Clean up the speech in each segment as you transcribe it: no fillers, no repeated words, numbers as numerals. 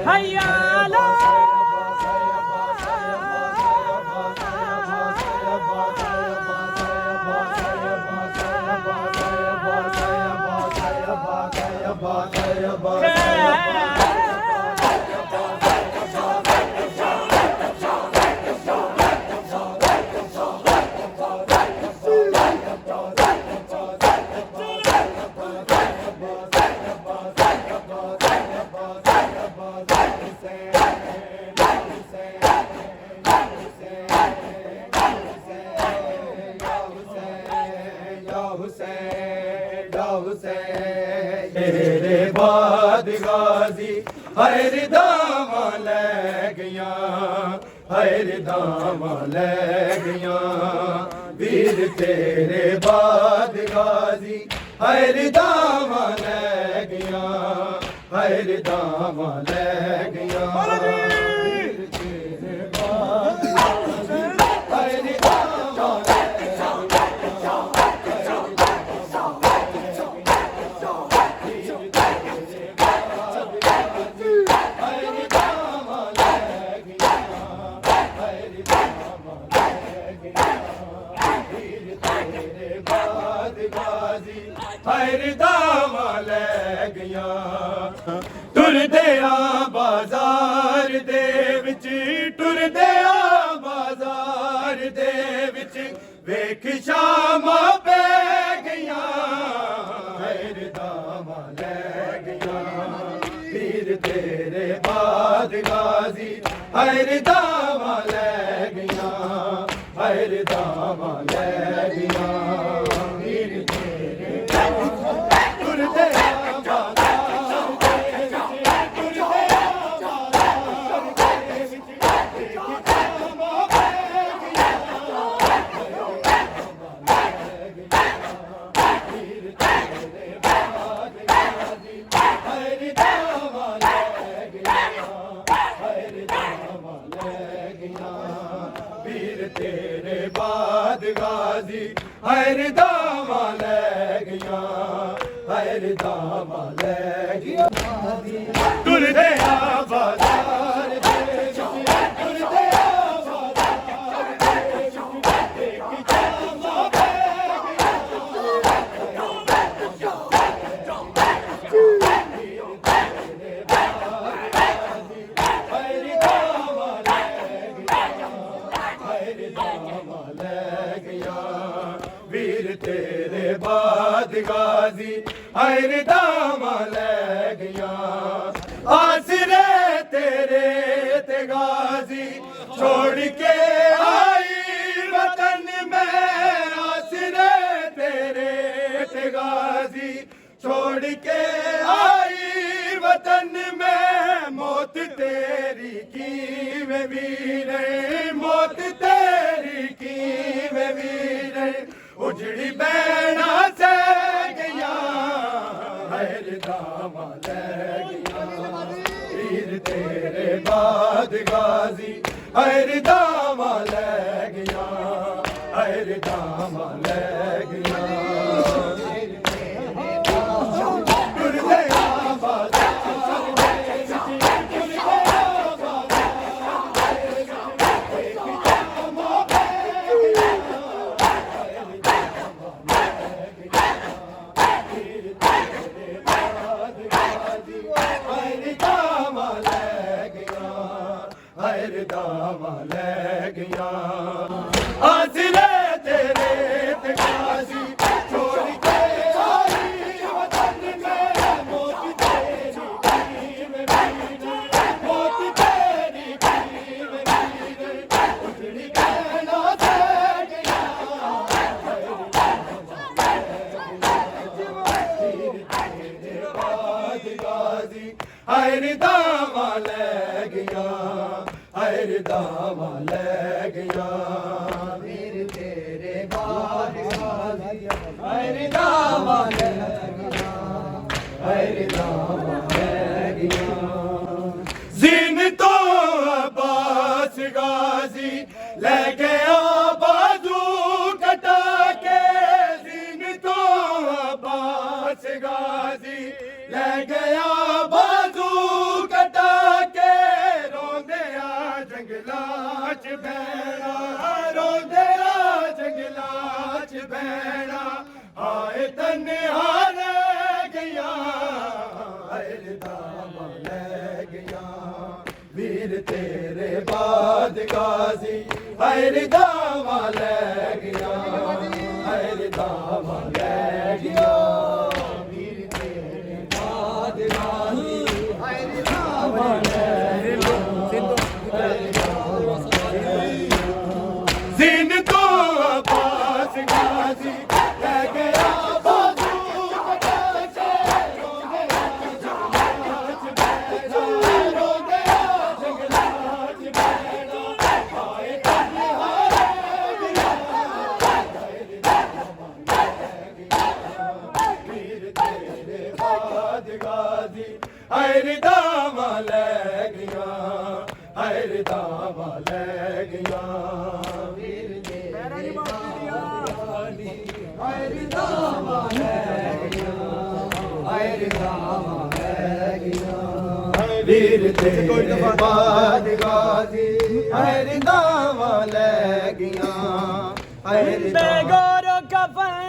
हयाला तेरे बाद गाजी हर दाम ले गया, हर दाम ले गया वीर तेरे बाद गाजी हर दाम ले गया, हर दाम ले गया वीर तेरे बाद गाजी हर दाम हर दाम ले गया टुरदे आ बाजार दे विच, टुरदे आ बाजार दे विच वेख शामा पै गया, हर दाम ले गया वीर तेरे बाद गाजी हर दाम ले गया, हर दाम ले गया वीर तेरे टुरदे आ बाजार दे विच, टुरदे आ बाजार दे विच वेख शामा पै गया, वीर तेरे बाद गाजी हर दाम ले गया, हर दाम ले गया वीर तेरे बाद गाजी हर दाम ले गया, हर दाम ले गया टुरदे आ बाजार दे विच, टुरदे आ बाजार दे विच वेख शामा पै गया, हर दाम ले गया, हर दाम ले गया वीर तेरे बाद गाजी हर दाम ले गया आसरे तेरे ते गाजी छोड़ के आई वतन में, आसरे तेरे ते गाजी छोड़ के आई वतन में मौत तेरी की में वीरे, मौत तेरी की में वीरे उजड़ी बैना से गया, हर दाम ले गया वीर तेरे बाद गाजी हर दाम ले गया, हर दाम ले गया टुरदे आ बाजार दे विच, टुरदे आ बाजार दे विच वेख शामा पै गया, हर दाम ले गया वीर तेरे बाद गाजी हर दाम ले गया, हर दाम ले गया आसरे तेरे ते गाजी छोड़ के आई वतन में मौत तेरी की में वीरे, मौत तेरी की में वीरे उजड़ी कहना से गया, हर दाम ले गया वीर तेरे बाद गाजी हर दाम ले गया, हर दाम ले गया वीर तेरे बाद गाजी हर दाम ले गया, हर दाम ले गया जिन तो अब्बास गाजी ले गया बाजू कटा के, जिन तो अब्बास गाजी ले गया बाजू कटा के ਵੀਰ ਤੇਰੇ ਬਾਦ ਗਾਜ਼ੀ ਹਰ ਦਾਵਾ ਲੈ ਗਿਆ ਹਰ ਦਾਵਾ ਲੈ ਗਿਆ ਵੀਰ ਤੇਰੇ ਬਾਦ ਗਾਜ਼ੀ ਹਰ ਦਾਵਾ ਲੈ ਜ਼ਿੰਦ ਤੋਂ ਆਬਾਸ ਗਾਜ਼ੀ ਲੈ ਗਿਆ ਹਰ ਦਾਵਾ ਲੈ ਗਿਆ ਹਰ ਦਾਵਾ ਲੈ ਗਿਆ ਵੀਰ ਦੇ ਹਰ ਦਾਵਾ ਲੈ ਗਿਆ ਹਰ ਦਾਵਾ ਲੈ ਗਿਆ ਵੀਰ ਦੇ ਬਾਦ ਗਾਜ਼ੀ ਹਰ ਦਾਵਾ ਲੈ ਗਿਆ ਹਰ ਬੇਗੌਰ ਕਫਨ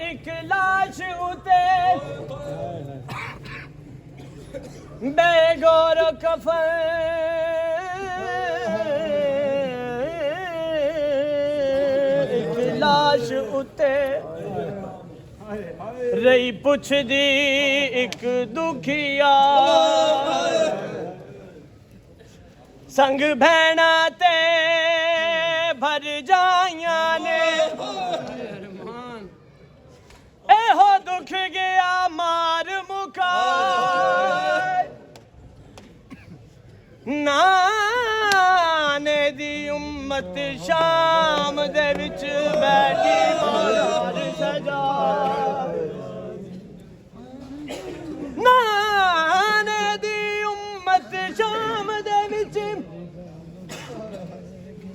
ਇੱਕ ਲਾਸ਼ ਉਤੇ ਬੇਗੌਰ ਕਫਨ ਇੱਕ ਲਾਸ਼ ਉਤੇ ਰਹੀ ਪੁੱਛਦੀ ਇੱਕ ਦੁਖੀਆ ਸੰਗ ਭੈਣਾ ਤੇ ਭਰ ਜਾਈਆਂ ਨੇ ਇਹੋ ਦੁੱਖ ਗਿਆ ਮਾਰ ਮੁਕਾ ਨਾਨੇ ਦੀ ਉਮਤ ਸ਼ਾਮ ਦੇ ਵਿੱਚ ਬੈਠੀ ਮਾਰ ਸਜਾ ਨਾਨੇ ਦੀ ਉਮਤ ਸ਼ਾਮ ਦੇ ਵਿੱਚ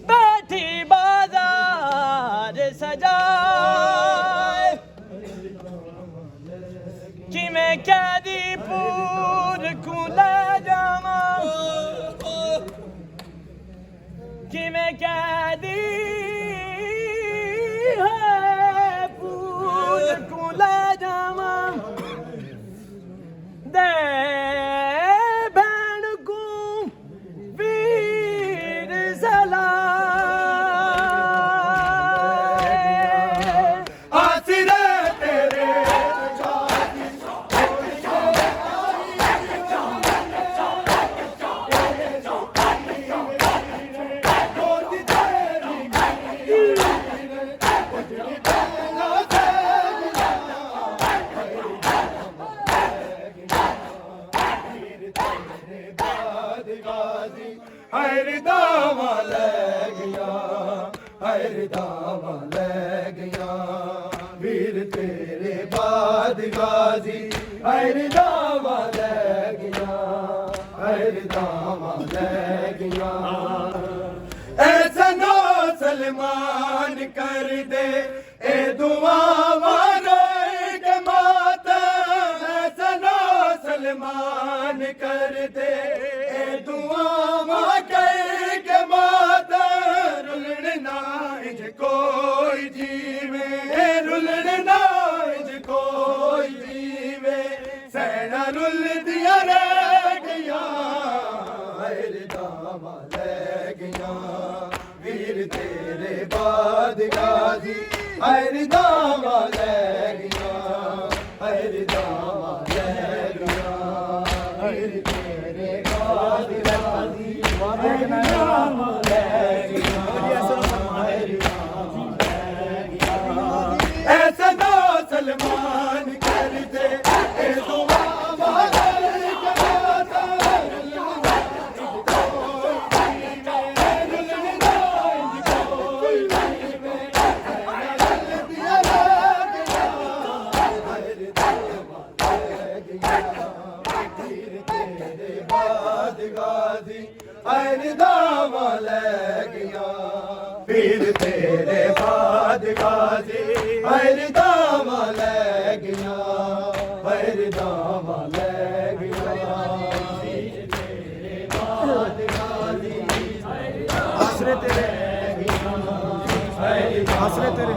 ਬੈਠੀ ਬਾਜ਼ਾਰ ਸਜਾਏ ਕਿਵੇਂ ਕਦੀ ਪੂਰ ਕੂ ਲੈ ਜਾਵਾਂ ਕਿਵੇਂ ਕਦੀ ਹੈ ਪੂਰ ਕੂ ਲੈ ਜਾਵਾਂ ਦੇ ਭੈਣ ਕੂ ਵੀਰ ਸਲਾਮ ਆਸਰੇ ਤੇਰੇ ਹਰ ਦਾਵਾ ਲੈ ਗਿਆ ਹਰ ਦਾਵਾ ਲੈ ਗਿਆ ਵੀਰ ਤੇਰੇ ਬਾਦ ਗਾਜ਼ੀ ਹਰ ਦਾਵਾ ਲੈ ਗਿਆ ਹਰ ਦਾਵਾ ਲੈ ਗਿਆ ਐਸਾ ਨੋ ਸਲਮਾਨ ਕਰ ਦੇ ਇਹ ਦੁਆਵਾਂ ਰੋਏ ਕੇ ਮਾਤਮ ਐਸਾ ਨੋ ਸਲਮਾਨ ਕਰ ਦੇ ਇਹ ਦੁਆਵਾਂ ਕਰ ਕੇ ਮਾਤਮ ਰੁਲਣ ਨਾ ਇੰਜ ਕੋਈ ਜੀਵੇ ਰੁਲਣ ਨਾ ਇੰਜ ਕੋਈ ਜੀਵੇ ਸੈਣਾ ਰੁਲਦੀਆਂ ਰਹਿ ਗਿਆ ਹਰ ਦਾਵਾ ਲੈ ਗਿਆ ਵੀਰ ਤੇਰੇ ਬਾਦ ਗਾਜ਼ੀ ਹਰ ਦਾਵਾ ਲੈ ਗਿਆ ਹਰ ਦਾਵਾ ਲੈ ਗਿਆ ਵੀਰ ਤੇਰੇ ਬਾਦ ਗਾਜ਼ੀ ਹਰ ਦਾਵਾ ਲੈ ਗਿਆ ਐਸਾ ਨਾ ਸਲਮਾਨ ਕਰ ਦੇ ਇਹ ਦੁਆਵਾਂ ਹਰ ਦਾਵਾ ਲੈ ਗਿਆ ਵੀਰ ਤੇਰੇ ਬਾਦ ਗਾਜ਼ੀ ਹਰ ਦਾਵਾ ਲੈ ਗਿਆ ਹਰ ਦਾਵਾ ਲੈ ਗਿਆ ਵੀਰ ਤੇਰੇ ਬਾਦ ਗਾਜ਼ੀ ਆਸਰੇ ਤੇਰੇ ਆਸਰੇ ਤੇਰੇ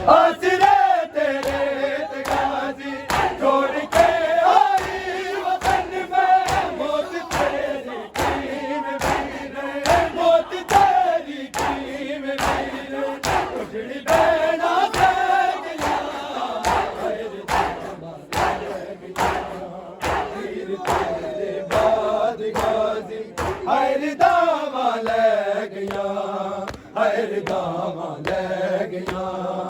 ਆਸਰੇ ਤੇਰੇ ਤੇ ਗਾਜ਼ੀ ਛੋੜ ਕੇ ਆਈ ਵਤਨ ਮੈਂ ਮੌਤ तेरे